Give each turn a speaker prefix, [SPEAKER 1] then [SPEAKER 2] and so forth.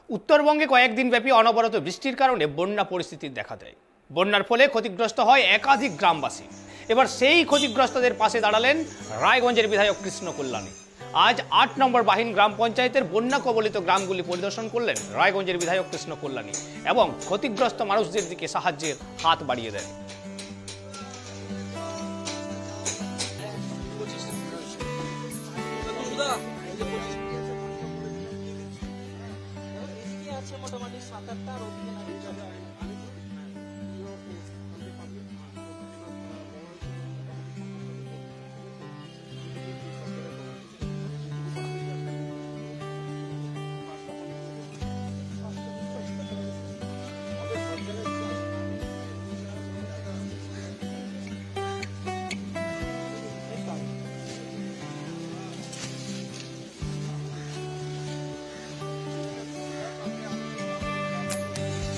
[SPEAKER 1] উত্তরবঙ্গে কয়েকদিন ব্যাপী অনবরত বৃষ্টির কারণে বন্যা পরিস্থিতির দেখা দেয়। বন্যার ফলে ক্ষতিগ্রস্ত হয় একাধিক গ্রামবাসী। এবার সেই ক্ষতিগ্রস্তদের পাশে দাঁড়ালেন রায়গঞ্জের বিধায়ক কৃষ্ণ কল্যাণী। আজ ৮ নম্বর বাহিন গ্রাম পঞ্চায়েতের বন্যা কবলিত গ্রামগুলি পরিদর্শন করলেন রায়গঞ্জের বিধায়ক কৃষ্ণ কল্যাণী এবং ক্ষতিগ্রস্ত মানুষদের দিকে সাহায্যের হাত বাড়িয়ে দেন।
[SPEAKER 2] মোটামুটি ৭-৮টা